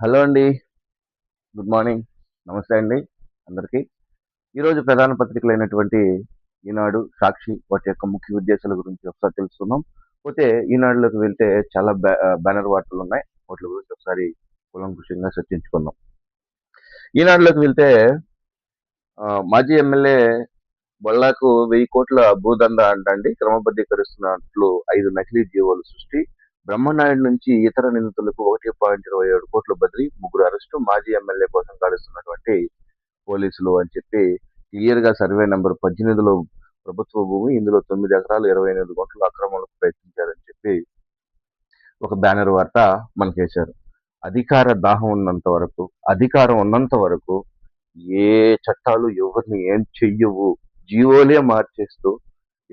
Hello అండి. Good morning. నమస్తే అండి అందరికీ. ఈరోజు ప్రధాన పత్రికలైనటువంటి ఈనాడు, సాక్షి వాటి యొక్క ముఖ్య ఉద్దేశాల గురించి ఒకసారి తెలుసుకుందాం. పోతే ఈనాడులోకి వెళ్తే చాలా బ్యానర్ వార్తలున్నాయి. వాటి గురించి ఒకసారి కూలంకషంగా చర్చించుకుందాం. ఈనాడులోకి వెళ్తే మాజీ ఎమ్మెల్యే బొల్లాకు 1000 కోట్ల భూదందా అంటండి క్రమబద్ధీకరిస్తున్నట్లు 5 నకిలీ జీవోలు సృష్టి. బ్రహ్మనాయుడు నుంచి ఇతర నిందితులకు 1.27 కోట్ల బదిలీ, ముగ్గురు అరెస్టు, మాజీ ఎమ్మెల్యే కోసం గాలిస్తున్నటువంటి పోలీసులు అని చెప్పి క్లియర్ గా సర్వే నెంబర్ 18లో ప్రభుత్వ భూమి, ఇందులో 9 ఎకరాలు 28 గుంటలు అక్రమాలకు ప్రయత్నించారని చెప్పి ఒక బ్యానర్ వార్త మనకేశారు. అధికార దాహం ఉన్నంత వరకు, అధికారం ఉన్నంత వరకు ఏ చట్టాలు ఎవరిని ఏం చెయ్యవు, జీవోలే మార్చేస్తూ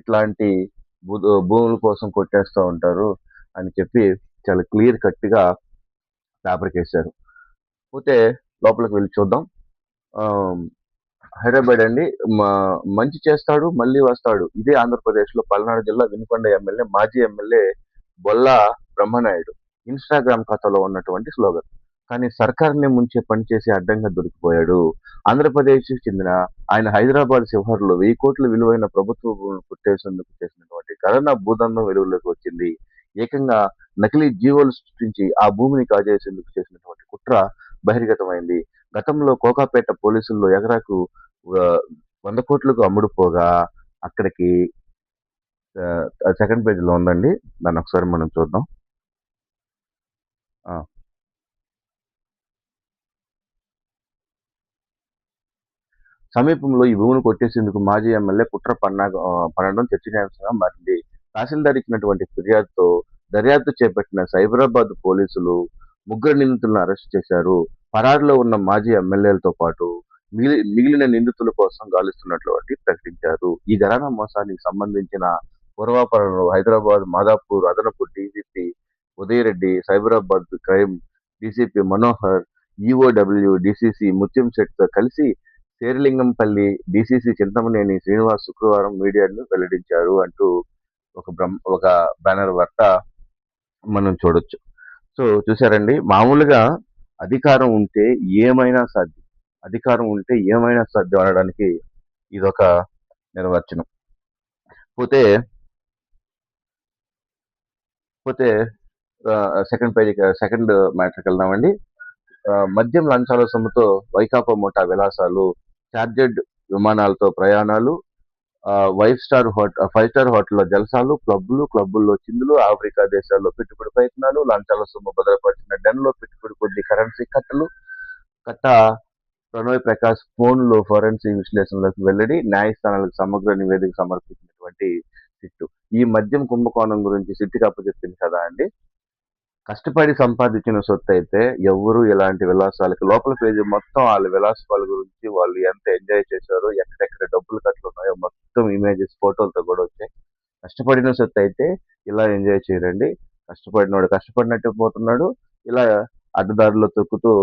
ఇట్లాంటి భూముల కోసం కొట్టేస్తూ ఉంటారు అని చెప్పి చాలా క్లియర్ కట్ గా పేపర్కేశారు. పోతే లోపలికి వెళ్ళి చూద్దాం. ఆ, హైదరాబాద్ అండి. మంచి చేస్తాడు మళ్ళీ వస్తాడు. ఇదే ఆంధ్రప్రదేశ్ లో పల్నాడు జిల్లా వినుకొండ ఎమ్మెల్యే, మాజీ ఎమ్మెల్యే బొల్లా బ్రహ్మనాయుడు ఇన్స్టాగ్రామ్ ఖాతాలో ఉన్నటువంటి స్లోగన్. కానీ సర్కార్ని ముంచే పనిచేసి అడ్డంగా దొరికిపోయాడు. ఆంధ్రప్రదేశ్ చెందిన ఆయన హైదరాబాద్ శివహర్లో 1000 కోట్ల విలువైన ప్రభుత్వ భూములు కొట్టేసేందుకు చేసినటువంటి కరోనా భూదందం వెలుగులోకి వచ్చింది. ఏకంగా నకిలీ జీవోలు సృష్టించి ఆ భూమిని కాజేసేందుకు చేసినటువంటి కుట్ర బహిర్గతమైంది. గతంలో కోకాపేట పోలీసుల్లో ఎకరాకు 100 కోట్లకు అమ్ముడుపోగా అక్కడికి సెకండ్ పేజీలో ఉందండి. దాన్ని ఒకసారి మనం చూద్దాం. ఆ, సమీపంలో ఈ భూమిని కొట్టేసేందుకు మాజీ ఎమ్మెల్యే కుట్ర పన్నడం చర్చనీయాంశంగా మారింది. తహసీల్దార్ ఇచ్చినటువంటి ఫిర్యాదుతో దర్యాప్తు చేపట్టిన సైబరాబాద్ పోలీసులు ముగ్గురు నిందితులను అరెస్ట్ చేశారు. పరారులో ఉన్న మాజీ ఎమ్మెల్యేలతో పాటు మిగిలిన నిందితుల కోసం గాలిస్తున్నట్లు ప్రకటించారు. ఈ ఘరానా మోసానికి సంబంధించిన పూర్వాపరంలో హైదరాబాద్ మాదాపూర్ అదనపు DGP Uday Reddy, Cyberabad crime DCP Manohar, EOW DCC Muthyam శెట్టితో కలిసి శేరిలింగంపల్లి డీసీసీ చింతమనేని శ్రీనివాస్ శుక్రవారం మీడియాను వెల్లడించారు అంటూ ఒక బ్యానర్ వార్త మనం చూడొచ్చు. సో చూసారండి, మామూలుగా అధికారం ఉంటే ఏమైనా సాధ్యం, అధికారం ఉంటే ఏమైనా సాధ్యం అనడానికి ఇదొక నిర్వచనం. పోతే పోతే సెకండ్ మ్యాటర్కి వెళ్దామండి. మద్యం లంచాల సొమ్ముతో వైకాపా ముఠా విలాసాలు, చార్జెడ్ విమానాలతో ప్రయాణాలు, ఫైవ్ స్టార్ హోటల్లో జలసాలు, క్లబ్బుల్లో చిందులు, ఆఫ్రికా దేశాల్లో పెట్టుబడి ప్రయత్నాలు, లంచాల సొమ్ము భద్రపరిచిన డెన్లో పెట్టుబడి కొద్ది కరెన్సీ కట్ట ప్రణయ్ ప్రకాష్ ఫోన్లో ఫోరెన్సిక్ విశ్లేషణలకు వెల్లడి, న్యాయస్థానాలకు సమగ్ర నివేదిక సమర్పించినటువంటి సిట్టు. ఈ మద్యం కుంభకోణం గురించి సిట్టుకి అప్పచెప్పింది కదా అండి. కష్టపడి సంపాదించిన సొత్తు అయితే ఎవరు ఇలాంటి విలాసాలకి లోపల పేజీ మొత్తం వాళ్ళ విలాసాల గురించి, వాళ్ళు ఎంత ఎంజాయ్ చేశారో, ఎక్కడెక్కడ డబ్బులు ఖర్చులు ఉన్నాయో మొత్తం ఇమేజెస్ ఫోటోలతో కూడా వచ్చాయి. కష్టపడిన సొత్తు అయితే ఇలా ఎంజాయ్ చేయరండి. కష్టపడినోడు కష్టపడినట్టు పోతున్నాడు, ఇలా అడ్డదారిలో తొక్కుతూ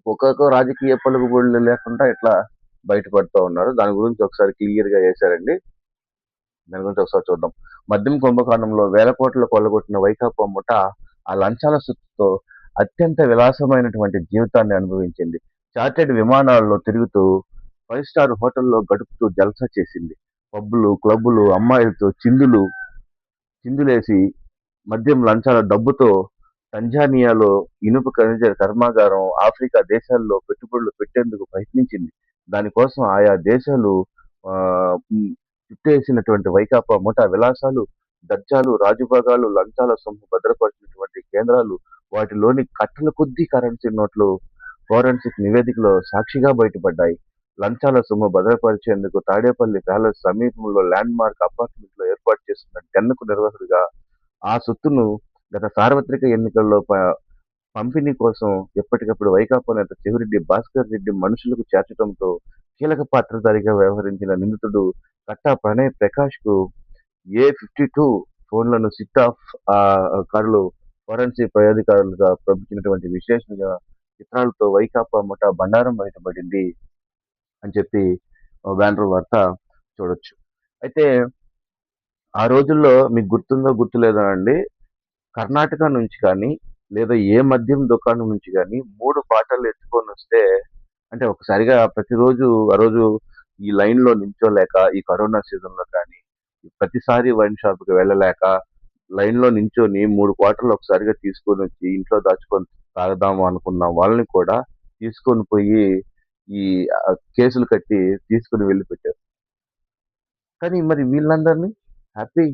ఒక్కొక్క రాజకీయ పలుకుబడులు లేకుండా ఇట్లా బయటపడుతూ ఉన్నారు. దాని గురించి ఒకసారి క్లియర్ గా వేశారండి. దాని గురించి ఒకసారి చూద్దాం. మద్యం కుంభకోణంలో వేల కోట్లు కొల్లగొట్టిన వైకాపా ముఠ ఆ లంచాల సుత్తుతో అత్యంత విలాసమైనటువంటి జీవితాన్ని అనుభవించింది. చార్టెడ్ విమానాల్లో తిరుగుతూ, ఫైవ్ స్టార్ హోటల్లో గడుపుతూ జల్సా చేసింది. పబ్బులు, క్లబ్బులు, అమ్మాయిలతో చిందులేసి మద్యం లంచాల డబ్బుతో టంజానియాలో ఇనుప ఖనిజ కర్మాగారం, ఆఫ్రికా దేశాల్లో పెట్టుబడులు పెట్టేందుకు ప్రయత్నించింది. దానికోసం ఆయా దేశాలు ఆ, చుట్టేసినటువంటి వైకాపా ముఠా విలాసాలు, దర్జాలు, రాజుభాగాలు, లంచాల సొమ్ము భద్రపరిచినటువంటి కేంద్రాలు, వాటిలోని కట్టల కొద్దీ కరెన్సీ నోట్లు ఫోరెన్సిక్ నివేదికలో సాక్షిగా బయటపడ్డాయి. లంచాల సొమ్ము భద్రపరిచేందుకు తాడేపల్లి ప్యాలెస్ సమీపంలో ల్యాండ్ మార్క్ అపార్ట్మెంట్ లో ఏర్పాటు చేస్తున్న డెన్కు నిర్వాహకుడిగా ఆ సొత్తును గత సార్వత్రిక ఎన్నికల్లో పంపిణీ కోసం ఎప్పటికప్పుడు వైకాపా నేత చెవిరెడ్డి భాస్కర్ రెడ్డి మనుషులకు చేర్చడంతో కీలక పాత్రధారిగా వ్యవహరించిన నిందితుడు కట్టా ప్రణయ్ ప్రకాష్ కు A52 ఫోన్లను సిట్ ఆఫ్ కారులో ఫోరెన్సిక్ పై అధికారులుగా పంపించినటువంటి విశేష చిత్రాలతో వైకాపా ముఠా బండారం బయటపడింది అని చెప్పి బ్యానర్ వార్త చూడొచ్చు. అయితే ఆ రోజుల్లో మీకు గుర్తుందో గుర్తులేదో అండి, కర్ణాటక నుంచి కానీ లేదా ఏ మద్యం దుకాణం నుంచి గాని 3 బాటలు ఎత్తుకొనొస్తే అంటే ఒకసారిగా ప్రతిరోజు ఆ రోజు ఈ లైన్‌లో నించోలేక ఈ కరోనా సీజన్‌లో కానీ, ప్రతిసారి వైన్ షాప్‌కి వెళ్ళలేక లైన్‌లో నించొని 3 క్వార్టర్లు ఒకసారిగా తీసుకొనొచ్చి ఇంట్లో దాచుకొని తాగుదాము అనుకున్న వాళ్ళని కూడా తీసుకొని పోయి ఈ కేసులు కట్టి తీసుకొని వెళ్ళిపెట్టారు. కానీ మరి వీళ్ళందరినీ హ్యాపీ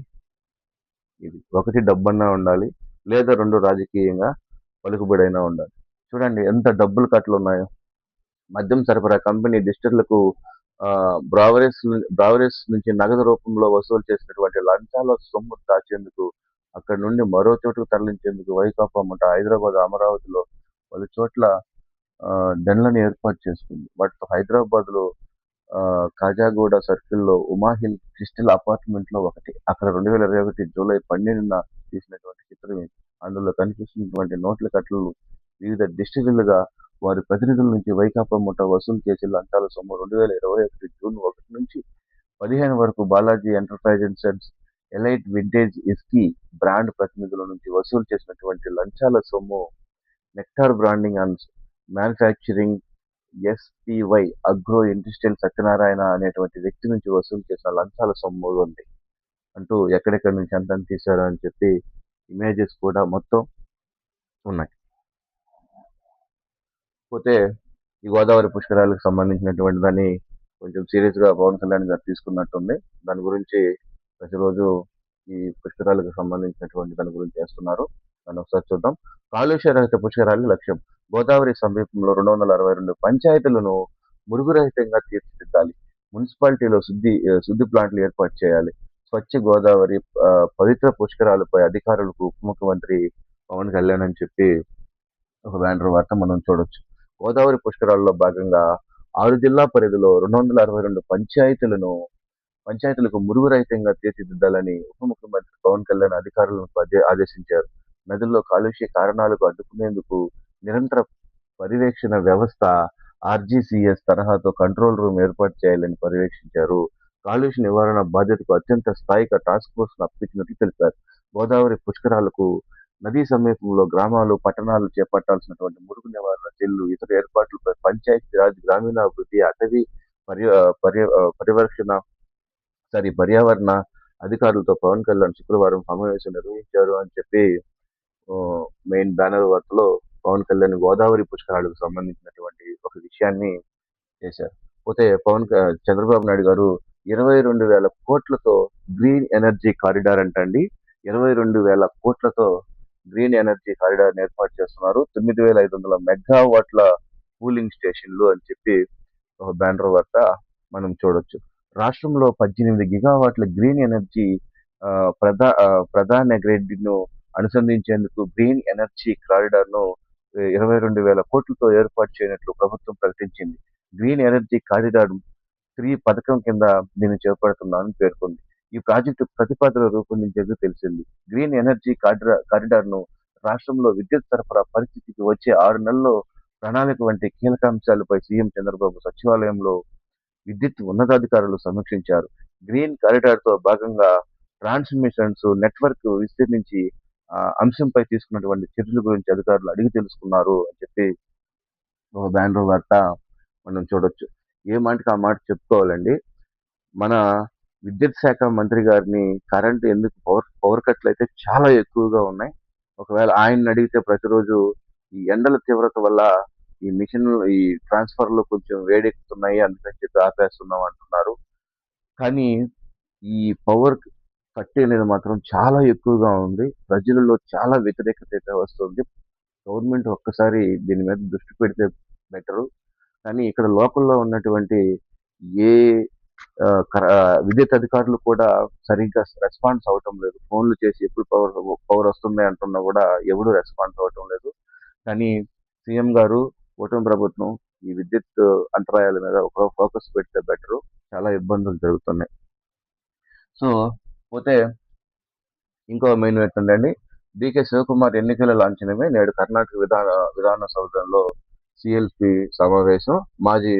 ఇది. ఒకటి డబ్బన్నా ఉండాలి. లేదా 2 రాజకీయంగా పలుకుబడైనా ఉండాలి. చూడండి ఎంత డబ్బులు కట్టలున్నాయో. మద్యం సరఫరా కంపెనీ డిస్టిలర్లకు బ్రావరీస్ నుంచి నగదు రూపంలో వసూలు చేసినటువంటి లంచాల సొమ్ము దాచేందుకు అక్కడి నుండి మరో చోటుకు తరలించేందుకు వైకాపా ముఠా హైదరాబాద్, అమరావతిలో పలు చోట్ల డెన్‌లను ఏర్పాటు చేసుకుంది. వాటిలో హైదరాబాద్‌లో కాజాగూడ సర్కిల్‌లో ఉమాహిల్ క్రిస్టల్ అపార్ట్మెంట్‌లో ఒకటి. అక్కడ 2021 జూలై 12న తీసినటువంటి చిత్రం ఇది. అందులో కనిపిస్తున్నటువంటి నోట్ల కట్టలు వివిధ డిస్టిలరీలుగా వారి ప్రతినిధుల నుంచి వైకాపా ముఠా వసూలు చేసే లంచాల సొమ్ము 2021 జూన్ 1 నుంచి 15 వరకు Balaji enterprises and elite vintage whisky brand ప్రతినిధుల నుంచి వసూలు చేసినటువంటి లంచాల సొమ్ము nectar branding and manufacturing SPY agro industrial Satyanarayana అనేటువంటి వ్యక్తి నుంచి వసూలు చేసిన లంచాల సొమ్ము ఉంది అంటూ ఎక్కడెక్కడి నుంచి ఎంతెంత తీశారు అని చెప్పి ఇమేజెస్ కూడా మొత్తం ఉన్నాయి. పోతే ఈ గోదావరి పుష్కరాలకు సంబంధించినటువంటి దాన్ని కొంచెం సీరియస్‌గా పవన్ కళ్యాణ్ గారు తీసుకున్నట్టుంది. దాని గురించి ప్రతిరోజు ఈ పుష్కరాలకు సంబంధించినటువంటి దాని గురించి చేస్తున్నారు. దాన్ని ఒకసారి చూద్దాం. కాలుష్య రహిత పుష్కరాలు లక్ష్యం. గోదావరి సమీపంలో 262 పంచాయతీలను మురుగు రహితంగా తీర్చిదిద్దాలి. మున్సిపాలిటీలో శుద్ధి ప్లాంట్లు ఏర్పాటు చేయాలి. స్వచ్ఛ గోదావరి పవిత్ర పుష్కరాలపై అధికారులకు ఉప ముఖ్యమంత్రి పవన్ కళ్యాణ్ అని చెప్పి ఒక బ్యానర్ వార్త మనం చూడొచ్చు. గోదావరి పుష్కరాల్లో భాగంగా 6 జిల్లా పరిధిలో 262 పంచాయతీలకు మురుగు రహితంగా తీర్చిదిద్దాలని ఉప ముఖ్యమంత్రి పవన్ కళ్యాణ్ అధికారులను ఆదేశించారు. నదుల్లో కాలుష్య కారణాలకు అడ్డుకునేందుకు నిరంతర పర్యవేక్షణ వ్యవస్థ ఆర్జీసీఎస్ తరహాతో కంట్రోల్ రూమ్ ఏర్పాటు చేయాలని పర్యవేక్షించారు. కాలుష్య నివారణ బాధ్యతకు అత్యంత స్థాయిక టాస్క్ ఫోర్స్‌ను అప్పగించినట్లు తెలిపారు. గోదావరి పుష్కరాలకు నదీ సమీపంలో గ్రామాలు, పట్టణాలు చేపట్టాల్సినటువంటి మురుగు నివారణ చర్యలు, ఇతర ఏర్పాట్లపై పంచాయతీరాజ్, గ్రామీణాభివృద్ధి, అటవీ పర్య పర్య పరిరక్షణ పర్యావరణ అధికారులతో పవన్ కళ్యాణ్ శుక్రవారం సమావేశం నిర్వహించారు అని చెప్పి మెయిన్ బ్యానర్ వార్తలో పవన్ కళ్యాణ్ గోదావరి పుష్కరాలకు సంబంధించినటువంటి ఒక విషయాన్ని చేశారు. పోతే చంద్రబాబు నాయుడు గారు 22,000 కోట్లతో గ్రీన్ ఎనర్జీ కారిడార్ అంటండి. 22,000 కోట్లతో గ్రీన్ ఎనర్జీ కారిడార్ ఏర్పాటు చేస్తున్నారు. 9,500 మెగావాట్ల కూలింగ్ స్టేషన్లు అని చెప్పి ఒక బ్యానర్ వార్త మనం చూడొచ్చు. రాష్ట్రంలో 18 గిగావాట్ల గ్రీన్ ఎనర్జీ ప్రధాన గ్రిడ్‌ను అనుసంధానించేందుకు గ్రీన్ ఎనర్జీ కారిడార్‌ను 22,000 కోట్లతో ఏర్పాటు చేయనున్నట్లు ప్రభుత్వం ప్రకటించింది. గ్రీన్ ఎనర్జీ కారిడార్ 3 పథకం కింద దీన్ని చేపడుతున్నామని పేర్కొంది. ఈ ప్రాజెక్టు ప్రతిపాదన రూపొందించేందుకు తెలిసింది. గ్రీన్ ఎనర్జీ కారిడార్‌ను రాష్ట్రంలో విద్యుత్ సరఫరా పరిస్థితికి వచ్చే 6 నెలల్లో ప్రణాళిక వంటి కీలక అంశాలపై సీఎం చంద్రబాబు సచివాలయంలో విద్యుత్ ఉన్నతాధికారులు సమీక్షించారు. గ్రీన్ కారిడార్‌తో భాగంగా ట్రాన్స్‌మిషన్స్ నెట్‌వర్క్ విస్తరించి అంశంపై తీసుకున్నటువంటి చర్యల గురించి అధికారులు అడిగి తెలుసుకున్నారు అని చెప్పి ఒక బ్యానర్ వార్త మనం చూడొచ్చు. ఏ మాటకి ఆ మాట చెప్పుకోవాలండి. మన విద్యుత్ శాఖ మంత్రి గారిని కరెంట్ ఎందుకు పవర్ కట్‌లయితే చాలా ఎక్కువగా ఉన్నాయి. ఒకవేళ ఆయన్నడిగితే ప్రతిరోజు ఈ ఎండల తీవ్రత వల్ల ఈ ట్రాన్స్‌ఫార్మర్‌లు కొంచెం వేడెక్కుతున్నాయి. అందుకని చెప్పి ఆపేస్తున్నాం అంటున్నారు. కానీ ఈ పవర్ కట్ అనేది మాత్రం చాలా ఎక్కువగా ఉంది. ప్రజలలో చాలా వ్యతిరేకత అయితే వస్తుంది. గవర్నమెంట్ ఒక్కసారి దీని మీద దృష్టి పెడితే బెటరు. కానీ ఇక్కడ లోకల్‌లో ఉన్నటువంటి ఏ విద్యుత్ అధికారులు కూడా సరిగ్గా రెస్పాన్స్ అవ్వటం లేదు. ఫోన్‌లు చేసి ఎప్పుడు పవర్ వస్తుంది అంటున్నా కూడా ఎవడు రెస్పాన్స్ అవ్వటం లేదు. కానీ సీఎం గారు, కూటమి ప్రభుత్వం ఈ విద్యుత్ అంతరాయాల మీద ఒక ఫోకస్ పెడితే బెటరు. చాలా ఇబ్బందులు జరుగుతున్నాయి. సో, పోతే ఇంకో మెయిన్ ఏంటంటే డీకే శివకుమార్ ఎన్నికల లాంఛనమే నేడు కర్ణాటక విధాన సౌధంలో సీఎల్పీ సమావేశం. మాజీ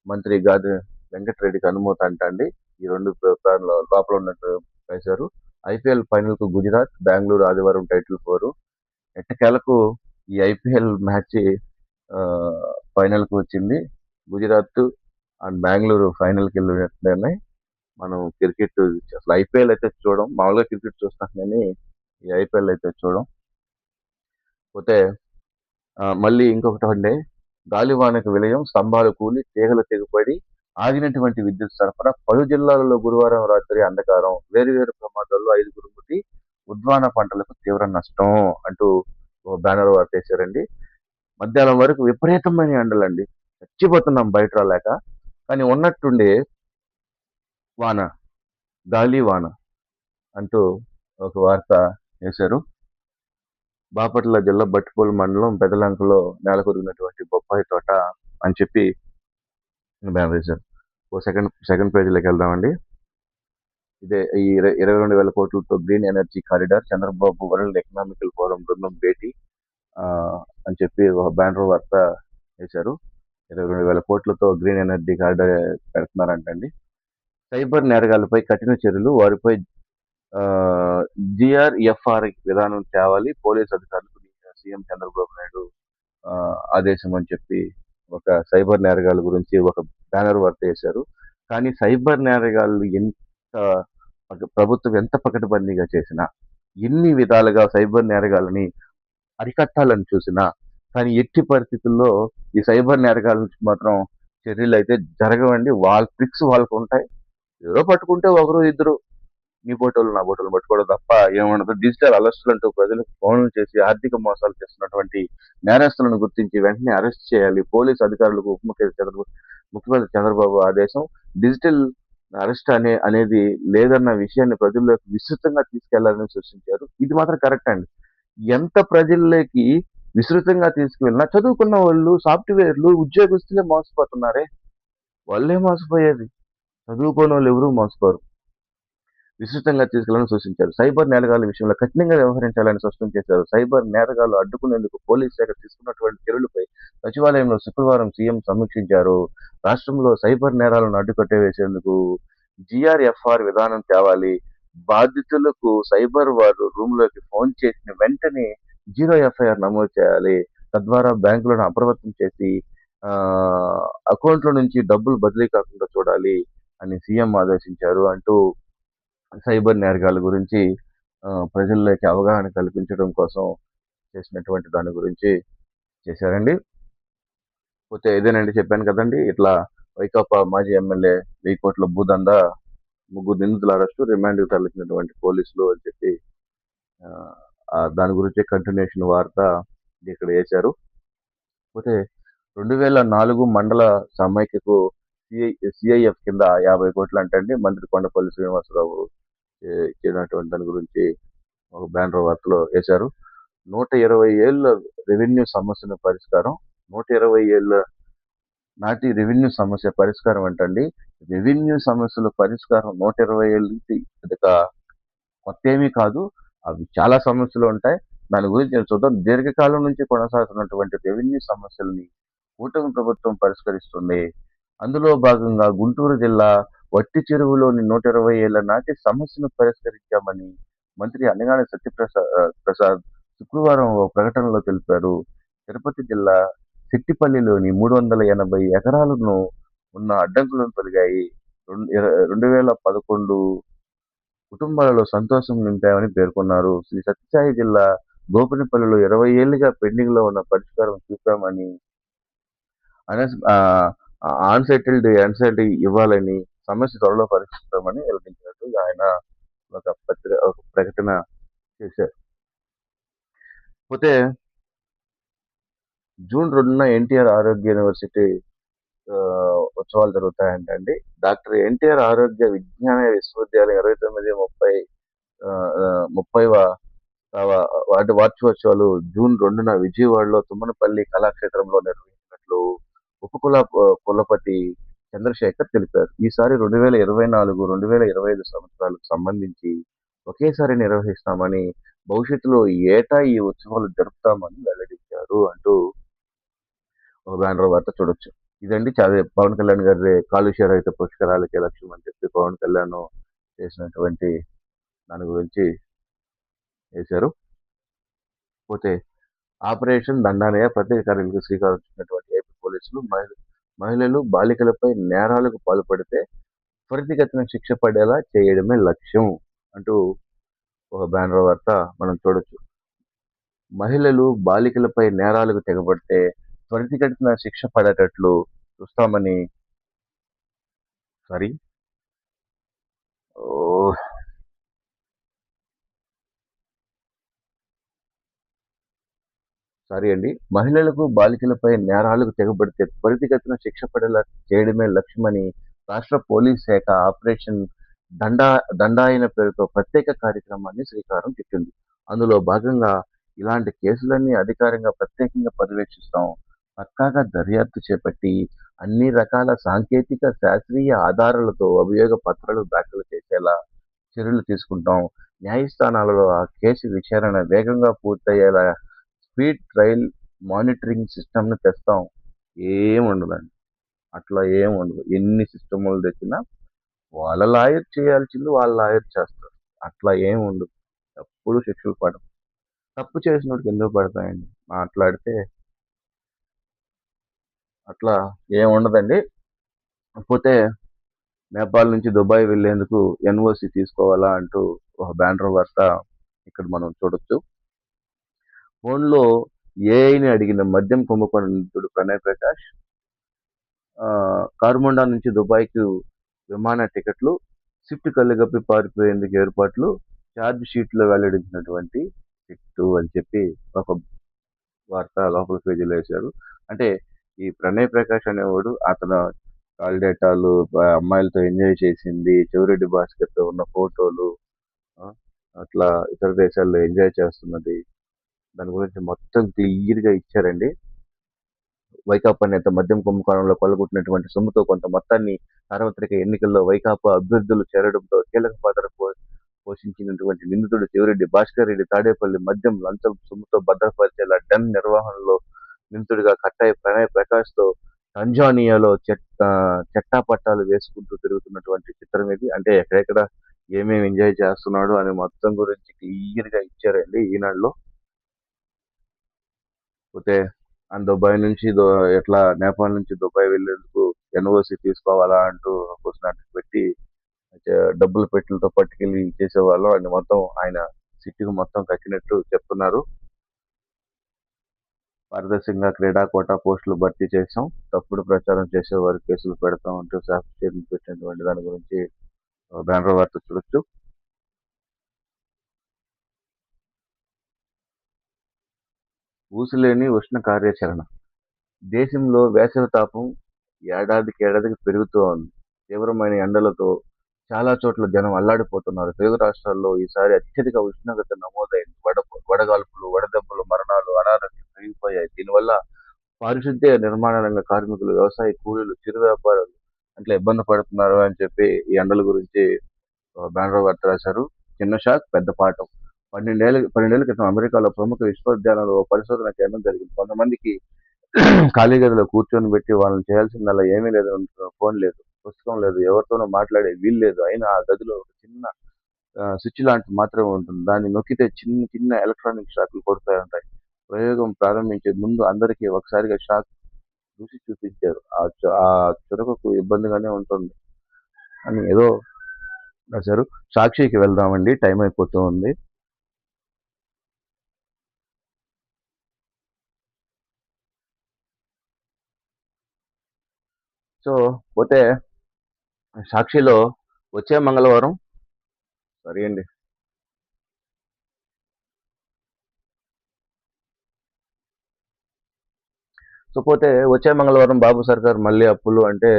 మంత్రి గాది వెంకటరెడ్డికి అనుమతి అంటండి. ఈ 2 లోపల ఉన్నట్టు వేశారు. ఐపీఎల్ ఫైనల్‌కు గుజరాత్, బెంగళూరు ఆదివారం టైటిల్ పోరు. ఎట్టకేలకు ఈ ఐపీఎల్ మ్యాచ్ ఫైనల్కి వచ్చింది. గుజరాత్ అండ్ బెంగళూరు ఫైనల్కి వెళ్ళినట్లనే మనం క్రికెట్ అసలు ఐపీఎల్ అయితే చూడం. మామూలుగా క్రికెట్ చూస్తాం కానీ ఈ ఐపీఎల్ అయితే చూడం. పోతే మళ్ళీ ఇంకొకటి అండి, గాలివానకు విలయం, స్తంభాలు కూలి, తీగలు తెగిపడి ఆగినటువంటి విద్యుత్ సరఫరా, 10 జిల్లాలలో గురువారం రాత్రి అంధకారం, వేరువేరు ప్రమాదాల్లో 5గురు మృతి, ఉద్వాన పంటలకు తీవ్ర నష్టం అంటూ ఓ బ్యానర్ వార్తేశారండి. మధ్యాహ్నం వరకు విపరీతమైన ఎండలండి, చచ్చిపోతున్నాం బయట రాలేక. కానీ ఉన్నట్టుండి వాన, గాలి వాన అంటూ ఒక వార్త వేశారు. బాపట్ల జిల్లా బట్టిపూడి మండలం పెదలంకలో నేలకొరిగినటువంటి బొప్పాయి తోట అని చెప్పి బ్యానర్ వేశారు. ఓ సెకండ్ పేజీలోకి వెళ్దామండి. ఇదే ఈ 22,000 కోట్లతో green energy corridor, Chandrababu world economical forum బృందం భేటీ అని చెప్పి ఒక బ్యానర్ వార్త వేశారు. 22,000 కోట్లతో గ్రీన్ ఎనర్జీ కారిడార్ పెడుతున్నారంటండి. సైబర్ నేరగాళ్లపై కఠిన చర్యలు, వారిపై జిఆర్ఎఫ్ఆర్ విధానం తేవాలి, పోలీసు అధికారులకు సీఎం చంద్రబాబు నాయుడు ఆదేశం అని చెప్పి ఒక సైబర్ నేరగాళ్ళ గురించి ఒక బ్యానర్ వార్త వేశారు. కానీ సైబర్ నేరగాళ్ళు ప్రభుత్వం ఎంత పకడ్బందీగా చేసినా, ఎన్ని విధాలుగా సైబర్ నేరగాళ్ళని అరికట్టాలని చూసినా, కానీ ఎట్టి పరిస్థితుల్లో ఈ సైబర్ నేరగాళ్ళ నుంచి మాత్రం చర్యలు అయితే జరగవండి. వాళ్ళ ట్రిక్స్ వాళ్ళకు ఉంటాయి. ఎవరో పట్టుకుంటే ఒకరు ఇద్దరు నీ ఫోటోలు నా ఫోటోలు పట్టుకోవడం తప్ప ఏమన్నది. డిజిటల్ అరెస్టులు అంటూ ప్రజలకు ఫోన్లు చేసి ఆర్థిక మోసాలు చేస్తున్నటువంటి నేరస్తులను గుర్తించి వెంటనే అరెస్ట్ చేయాలి. పోలీసు అధికారులకు ముఖ్యమంత్రి చంద్రబాబు ఆదేశం. డిజిటల్ అరెస్ట్ అనేది లేదన్న విషయాన్ని ప్రజల్లోకి విస్తృతంగా తీసుకెళ్లాలని సూచించారు. ఇది మాత్రం కరెక్ట్ అండి. ఎంత ప్రజల్లోకి విస్తృతంగా తీసుకువెళ్ళినా చదువుకున్న వాళ్ళు, సాఫ్ట్వేర్లు, ఉద్యోగస్తులే మోసపోతున్నారే. వాళ్ళే మోసపోయేది, చదువుకోని వాళ్ళు ఎవరూ మోసపోరు. విస్తృతంగా తీసుకెళ్లాలని సూచించారు. సైబర్ నేరగాళ్ల విషయంలో కఠినంగా వ్యవహరించాలని స్పష్టం చేశారు. సైబర్ నేరగాళ్లు అడ్డుకునేందుకు పోలీసు శాఖ తీసుకున్నటువంటి చర్యలపై సచివాలయంలో శుక్రవారం సీఎం సమీక్షించారు. రాష్ట్రంలో సైబర్ నేరాలను అడ్డుకట్టేసేందుకు జిఆర్ఎఫ్ఆర్ విధానం తేవాలి, బాధితులకు సైబర్ వారు రూమ్లోకి ఫోన్ చేసిన వెంటనే 0 ఎఫ్ఐఆర్ నమోదు చేయాలి, తద్వారా బ్యాంకులను అప్రమత్తం చేసి అకౌంట్ల నుంచి డబ్బులు బదిలీ కాకుండా చూడాలి అని సీఎం ఆదేశించారు అంటూ సైబర్ నేరగాళ్ళ గురించి ప్రజల్లోకి అవగాహన కల్పించడం కోసం చేసినటువంటి దాని గురించి చేశారండి. పోతే ఇదేనండి, చెప్పాను కదండి, ఇట్లా వైకాపా మాజీ ఎమ్మెల్యే 1000 కోట్ల భూదందా, 3 నిందితుల అరెస్టు, రిమాండ్కి తరలించినటువంటి పోలీసులు అని చెప్పి దాని గురించి కంటిన్యూషన్ వార్త ఇక్కడ వేశారు. పోతే 2004 మండల సమైక్యకు సిఐఎఫ్ కింద 50 కోట్లు అంటండి. మంత్రి కొండపల్లి శ్రీనివాసరావు ఇచ్చినటువంటి దాని గురించి ఒక బ్యానర్ వార్తలో వేశారు. 120 ఏళ్ళ రెవెన్యూ సమస్యల పరిష్కారం, 120 ఏళ్ళ నాటి రెవెన్యూ సమస్య పరిష్కారం అంటండి. రెవెన్యూ సమస్యల పరిష్కారం 120 ఏళ్ళ నుంచి కొత్త ఏమీ కాదు. అవి చాలా సమస్యలు ఉంటాయి. దాని గురించి నేను చూద్దాం. దీర్ఘకాలం నుంచి కొనసాగుతున్నటువంటి రెవెన్యూ సమస్యల్ని కూటమి ప్రభుత్వం పరిష్కరిస్తుంది. అందులో భాగంగా గుంటూరు జిల్లా వట్టి చెరువులోని 120 ఏళ్ల నాటి సమస్యను పరిష్కరించామని మంత్రి అనగాని సత్యప్రసాద్ శుక్రవారం ఓ ప్రకటనలో తెలిపారు. తిరుపతి జిల్లా సిట్టిపల్లిలోని 380 ఎకరాలను ఉన్న అడ్డంకులను తొలగాయి. 2011 కుటుంబాలలో సంతోషం నింపామని పేర్కొన్నారు. శ్రీ సత్యసాయి జిల్లా గోపినపల్లిలో 20 ఏళ్లుగా పెండింగ్ లో ఉన్న పరిష్కారం చూపామని, అన్సెటిల్డ్ ఇవ్వాలని, సమస్య త్వరలో పరిష్కరిస్తామని వెల్లడించినట్టు ఆయన ఒక ప్రకటన చేశారు. పోతే జూన్ 2న ఎన్టీఆర్ ఆరోగ్య యూనివర్సిటీ ఉత్సవాలు జరుగుతాయంటండి. డాక్టర్ ఎన్టీఆర్ ఆరోగ్య విజ్ఞాన విశ్వవిద్యాలయం 29-30వ వార్షికోత్సవాలు జూన్ 2న విజయవాడలో తుమ్మనపల్లి కళాక్షేత్రంలో నిర్వహించినట్లు కులపతి చంద్రశేఖర్ తెలిపారు. ఈసారి 2024-2025 సంవత్సరాలకు సంబంధించి ఒకేసారి నిర్వహిస్తామని, భవిష్యత్తులో ఏటా ఈ ఉత్సవాలు జరుపుతామని వెల్లడించారు అంటూ ఒక బ్యానర్ వార్త చూడొచ్చు. ఇదండి పవన్ కళ్యాణ్ గారి కాలుష్య రహిత పుష్కరాలకే లక్ష్యం అని చెప్పి పవన్ కళ్యాణ్ చేసినటువంటి దాని గురించి వేశారు. పోతే ఆపరేషన్ దండానయ్య ప్రత్యేక కార్యాలకు శ్రీకారం చుట్టినటువంటి ఏపీ పోలీసులు మహిళలు బాలికలపై నేరాలకు పాల్పడితే త్వరితగతిన శిక్ష పడేలా చేయడమే లక్ష్యం అంటూ ఒక బ్యానర్ వార్త మనం చూడొచ్చు. మహిళలు బాలికలపై నేరాలకు తెగబడితే త్వరితగతిన శిక్ష పడేటట్లు చూస్తామని సారీ ఓ సారీ అండి. మహిళలకు, బాలికలపై నేరాలకు తెగబడితే త్వరితగతిన శిక్ష పడేలా చేయడమే లక్ష్యమని రాష్ట్ర పోలీస్ శాఖ ఆపరేషన్ దండా దండాయన పేరుతో ప్రత్యేక కార్యక్రమాన్ని శ్రీకారం చుట్టింది. అందులో భాగంగా ఇలాంటి కేసులన్నీ అధికారికంగా ప్రత్యేకంగా పర్యవేక్షిస్తాం. పక్కాగా దర్యాప్తు చేపట్టి అన్ని రకాల సాంకేతిక, శాస్త్రీయ ఆధారాలతో అభియోగ పత్రాలు దాఖలు చేసేలా చర్యలు తీసుకుంటాం. న్యాయస్థానాలలో ఆ కేసు విచారణ వేగంగా పూర్తయ్యేలా స్పీడ్ ట్రయల్ మానిటరింగ్ సిస్టమ్‌ని తెస్తాం. ఏముండదండి. అట్లా ఏముండదు. ఎన్ని సిస్టములు తెచ్చినా వాళ్ళ లాయర్ చేయాల్సింది వాళ్ళ లాయర్ చేస్తారు. అట్లా ఏముండదు. ఎప్పుడు శిక్షలు పడవు. తప్పు చేసినోడికి ఎందుకు పడతాయండి? మాట్లాడితే అట్లా ఏముండదండి. పోతే నేపాల్ నుంచి దుబాయ్ వెళ్లేందుకు ఎన్ఓసి తీసుకోవాలా అంటూ ఒక బ్యానర్ వార్త ఇక్కడ మనం చూడొచ్చు. ఫోన్‌లో ఏఐని అడిగిన మద్యం కుంభకోణం నిందితుడు ప్రణయ్ ప్రకాష్ కారుమండా నుంచి దుబాయ్‌కు విమాన టికెట్లు, స్విఫ్ట్ కళ్ళగప్పి పారిపోయేందుకు ఏర్పాట్లు, ఛార్జ్ షీట్‌లో వెల్లడించినటువంటి చిట్టు అని చెప్పి ఒక వార్త లోపల పేజీలో వేశారు. అంటే ఈ ప్రణయ్ ప్రకాష్ అనేవాడు అతను కాల్ డేటాలు, అమ్మాయిలతో ఎంజాయ్ చేసింది, చెవిరెడ్డి భాస్కర్‌తో ఉన్న ఫోటోలు, ఆ! అట్లా ఇతర దేశాల్లో ఎంజాయ్ చేస్తున్నది. దాని గురించి మొత్తం క్లియర్‌గా ఇచ్చారండి. వైకాపా నేత మద్యం కుంభకోణంలో కొల్లగొట్టినటువంటి సొమ్ముతో కొంత మొత్తాన్ని సార్వత్రిక ఎన్నికల్లో వైకాపా అభ్యర్థులు చేరడంతో కీలక పాత్ర పోషించినటువంటి నిందితుడు చెవిరెడ్డి భాస్కర్ రెడ్డి తాడేపల్లి మద్యం లంచం సొమ్ముతో భద్రపరిచేలా డెన్ నిర్వహణలో నిందితుడిగా కట్టాయి ప్రణయ్ ప్రకాష్‌తో తంజానియాలో చెట్టాపట్టాలు వేసుకుంటూ తిరుగుతున్నటువంటి చిత్రం ఇది. అంటే ఎక్కడెక్కడ ఏమేమి ఎంజాయ్ చేస్తున్నాడు అనే మొత్తం గురించి క్లియర్‌గా ఇచ్చారండి ఈనాడులో. పోతే దుబాయ్ నుంచి ఎట్లా నేపాల్ నుంచి దుబాయ్ వెళ్ళేందుకు ఎన్ఓసి తీసుకోవాలా అంటూ క్వశ్చన్ పెట్టి డబ్బులు పెట్టెలతో పట్టుకెళ్ళి చేసేవాళ్ళం అని మొత్తం ఆయన సిట్టుకు మొత్తం కక్కినట్టు చెప్తున్నారు. పారదర్శకంగా క్రీడా కోటా పోస్టులు భర్తీ చేశాం. తప్పుడు ప్రచారం చేసే వారి కేసులు పెడతాం అంటూ సాక్షి స్టేట్మెంట్ పెట్టినటువంటి దాని గురించి బ్యానర్ వార్త చూడొచ్చు. ఊసులేని ఉష్ణ కార్యాచరణ దేశంలో వేసవి తాపం ఏడాదికి పెరుగుతూ ఉంది. తీవ్రమైన ఎండలతో చాలా చోట్ల జనం అల్లాడిపోతున్నారు. తెలుగు రాష్ట్రాల్లో ఈసారి అత్యధిక ఉష్ణోగ్రత నమోదైంది. వడగాల్పులు, వడదెబ్బలు, మరణాలు, అనారోగ్యం పెరిగిపోయాయి. దీనివల్ల పారిశుద్ధ్య నిర్మాణ రంగ కార్మికులు, వ్యవసాయ కూలీలు, చిరు వ్యాపారులు అట్లా ఇబ్బంది పడుతున్నారు అని చెప్పి ఈ ఎండల గురించి బ్యానర్ వార్త రాశారు. చిన్న షాక్ పెద్ద పాఠం. 12 ఏళ్ల క్రితం అమెరికాలో ప్రముఖ విశ్వవిద్యాలయంలో ఓ పరిశోధన కేంద్రం జరిగింది. కొంతమందికి ఖాళీ గదిలో కూర్చొని పెట్టి వాళ్ళని చేయాల్సిందల్లా ఏమీ లేదు. ఫోన్ లేదు, పుస్తకం లేదు, ఎవరితోనూ మాట్లాడే వీలు లేదు. అయినా ఆ గదిలో ఒక చిన్న స్విచ్ లాంటిది మాత్రమే ఉంటుంది. దాన్ని నొక్కితే చిన్న చిన్న ఎలక్ట్రానిక్ షాక్లు కొడుతూ ఉంటాయి. ప్రయోగం ప్రారంభించే ముందు అందరికీ ఒకసారిగా షాక్ చూసి చూపించారు. ఆ చురకకు ఇబ్బందిగానే ఉంటుంది అని ఏదో రాశారు. సాక్షికి వెళ్దామండి, టైం అయిపోతూ ఉంది. సో పోతే సాక్షిలో వచ్చే మంగళవారం సరే అండి. సో పోతే వచ్చే మంగళవారం బాబు సర్కార్ మళ్ళీ అప్పులు అంటే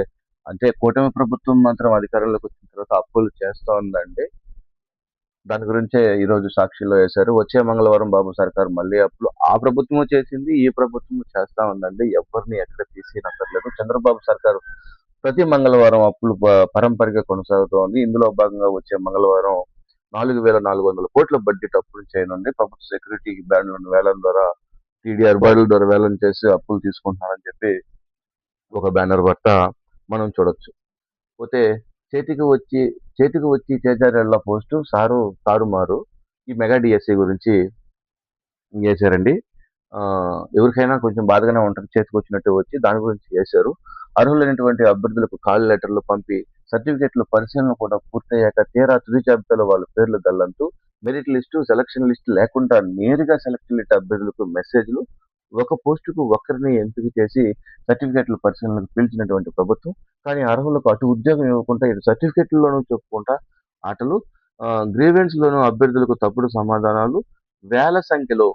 అంటే కూటమి ప్రభుత్వం మాత్రం అధికారంలోకి వచ్చిన తర్వాత అప్పులు చేస్తా ఉందండి. దాని గురించే ఈరోజు సాక్షిలో వేశారు. వచ్చే మంగళవారం బాబు సర్కార్ మళ్ళీ అప్పులు ఆ ప్రభుత్వము చేసింది, ఈ ప్రభుత్వము చేస్తా ఉందండి. ఎవరిని ఎక్కడ తీసినక్కర్లేదు. చంద్రబాబు సర్కారు ప్రతి మంగళవారం అప్పులు పరంపరగా కొనసాగుతోంది. ఇందులో భాగంగా వచ్చే మంగళవారం 4,400 కోట్ల బడ్జెట్ అప్పులు చేయనుంది. ప్రభుత్వ సెక్యూరిటీ బాండ్లను వేలం ద్వారా టీడీఆర్ బాండ్ల ద్వారా వేలం చేసి అప్పులు తీసుకుంటున్నారని చెప్పి ఒక బ్యానర్ వార్త మనం చూడొచ్చు. పోతే చేతికి వచ్చి చేతికి వచ్చి చేజారేళ్ల పోస్టు సారు తారుమారు. ఈ మెగా డిఎస్సి గురించి చేశారండి. ఎవరికైనా కొంచెం బాధగానే ఉంటది. చేతికొచ్చినట్టు వచ్చి దాని గురించి చేశారు. అర్హులైనటువంటి అభ్యర్థులకు కాల్ లెటర్‌లు పంపి, సర్టిఫికేట్‌ల పరిశీలన కూడా పూర్తయ్యాక తీరా తుది జాబితాలో వాళ్ళ పేర్లు గల్లంతు, మెరిట్ లిస్టు, సెలక్షన్ లిస్ట్ లేకుండా నేరుగా సెలక్షన్ లిస్ట్ అభ్యర్థులకు మెసేజ్‌లు, ఒక పోస్టుకు ఒక్కరిని ఎంపిక చేసి సర్టిఫికేట్‌ల పరిశీలనకు పిలిచినటువంటి ప్రభుత్వం. కానీ అర్హులకు అటు ఉద్యోగం ఇవ్వకుండా, ఇటు సర్టిఫికేట్‌ల్లోనూ చెప్పుకుంటా ఆటలు, గ్రీవెన్స్‌లోనూ అభ్యర్థులకు తప్పుడు సమాధానాలు, వేల సంఖ్యలో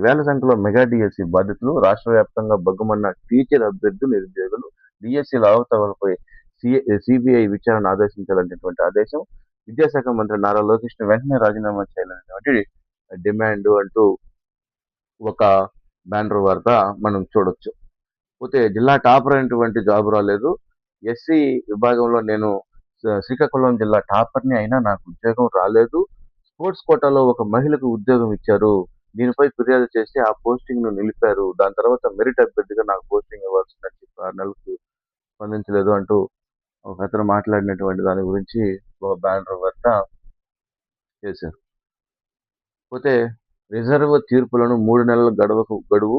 వేల సంఖ్యలో మెగా డిఎస్సి బాధితులు, రాష్ట్ర వ్యాప్తంగా భగ్గుమన్న టీచర్ అభ్యర్థులు, నిరుద్యోగులు, డిఎస్సిల అవకతవకలపై సిబిఐ విచారణ ఆదేశించాలనేటువంటి ఆదేశం. విద్యాశాఖ మంత్రి నారా లోకేష్‌ని వెంటనే రాజీనామా చేయాలనేటువంటి డిమాండ్ అంటూ ఒక బ్యానర్ వార్త మనం చూడొచ్చు. పోతే జిల్లా టాపర్ అయినటువంటి జాబ్ రాలేదు. ఎస్సీ విభాగంలో నేను శ్రీకాకుళం జిల్లా టాపర్‌ని అయినా నాకు ఉద్యోగం రాలేదు. స్పోర్ట్స్ కోటాలో ఒక మహిళకు ఉద్యోగం ఇచ్చారు. దీనిపై ఫిర్యాదు చేస్తే ఆ పోస్టింగ్‌ను నిలిపారు. దాని తర్వాత మెరిట్ అభ్యర్థిగా నాకు పోస్టింగ్ ఇవ్వాల్సిందని చెప్పి 6 నెలలకు స్పందించలేదు అంటూ ఒకతను మాట్లాడినటువంటి దాని గురించి ఒక బ్యానర్ వార్త చేశారు. పోతే రిజర్వ్ తీర్పులను 3 నెలల గడువు,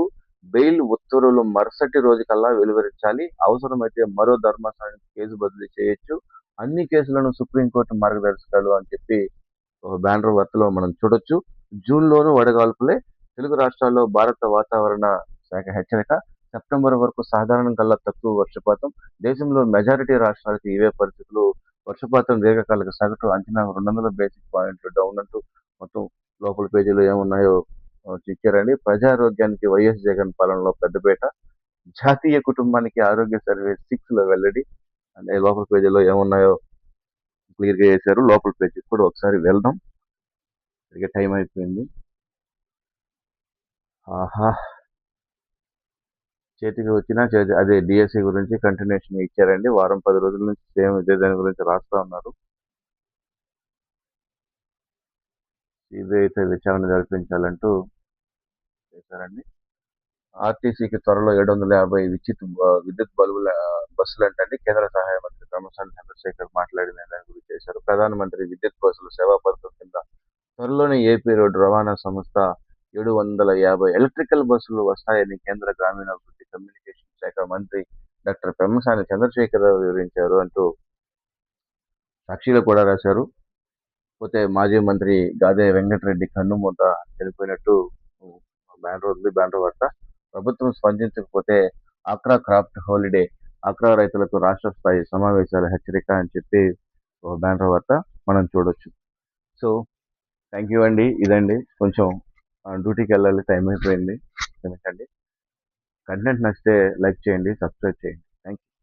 బెయిల్ ఉత్తర్వులు మరుసటి రోజుకల్లా వెలువరించాలి. అవసరమైతే మరో ధర్మాసనానికి కేసు బదిలీ చేయొచ్చు. అన్ని కేసులను సుప్రీంకోర్టు మార్గదర్శకాలు అని చెప్పి ఒక బ్యానర్ వార్తలో మనం చూడొచ్చు. జూన్‌లోనూ వడగాల్పులే. తెలుగు రాష్ట్రాల్లో భారత వాతావరణ శాఖ హెచ్చరిక. సెప్టెంబర్ వరకు సాధారణం కల్లా తక్కువ వర్షపాతం. దేశంలో మెజారిటీ రాష్ట్రాలకి ఇవే పరిస్థితులు. వర్షపాతం దీర్ఘకాలిక సగటు అంచనా 200 బేసిక్ పాయింట్లు డౌన్ అంటూ మొత్తం లోపల పేజీలో ఏమున్నాయో ఇచ్చారండి. ప్రజారోగ్యానికి వైఎస్ జగన్ పాలనలో పెద్దపీట. జాతీయ కుటుంబానికి ఆరోగ్య సర్వే 6లో వెల్లడి. అంటే లోపల పేజీలో ఏమున్నాయో క్లియర్‌గా చేశారు. లోపల పేజీకి కూడా ఒకసారి వెళ్దాం. ఇప్పటికే టైం అయిపోయింది. ఆహా! చేతికి వచ్చినా అదే డీఎస్సీ గురించి కంటిన్యూషన్ ఇచ్చారండి. వారం 10 రోజుల నుంచి సేమ్ ఇదే దాని గురించి రాస్తా ఉన్నారు. సిబిఐతో విచారణ జరిపించాలంటూ చేశారండి. ఆర్టీసీకి త్వరలో 750 విద్యుత్ బల్బుల బస్సులంటండి. కేంద్ర సహాయ మంత్రి పెమ్మసాని చంద్రశేఖర్ మాట్లాడిన దాని గురించి చేశారు. ప్రధానమంత్రి విద్యుత్ బస్సులు సేవా పథకం కింద త్వరలోనే ఏపీ రోడ్డు రవాణా సంస్థ 750 ఎలక్ట్రికల్ బస్సులు వస్తాయని కేంద్ర గ్రామీణాభివృద్ధి కమ్యూనికేషన్ శాఖ మంత్రి డాక్టర్ పెమ్మసాని చంద్రశేఖరరావు వివరించారు అంటూ సాక్షిలో కూడా రాశారు. పోతే మాజీ మంత్రి గాదే వెంకటరెడ్డి కన్నుమూత చనిపోయినట్టు బ్యానర్ ఉంది. బ్యానర్ వార్త. ప్రభుత్వం స్పందించకపోతే ఆక్రా క్రాఫ్ట్ హాలిడే, ఆక్రా రైతులకు రాష్ట్ర స్థాయి సమావేశాల హెచ్చరిక అని చెప్పి ఒక బ్యానర్ వార్త మనం చూడొచ్చు. సో థ్యాంక్ యూ అండి. ఇదండి కొంచెం డ్యూటీకి వెళ్ళాలి, టైం అయిపోయింది. క్షమించండి. కంటెంట్ నచ్చితే లైక్ చేయండి, సబ్స్క్రైబ్ చేయండి. Thank you.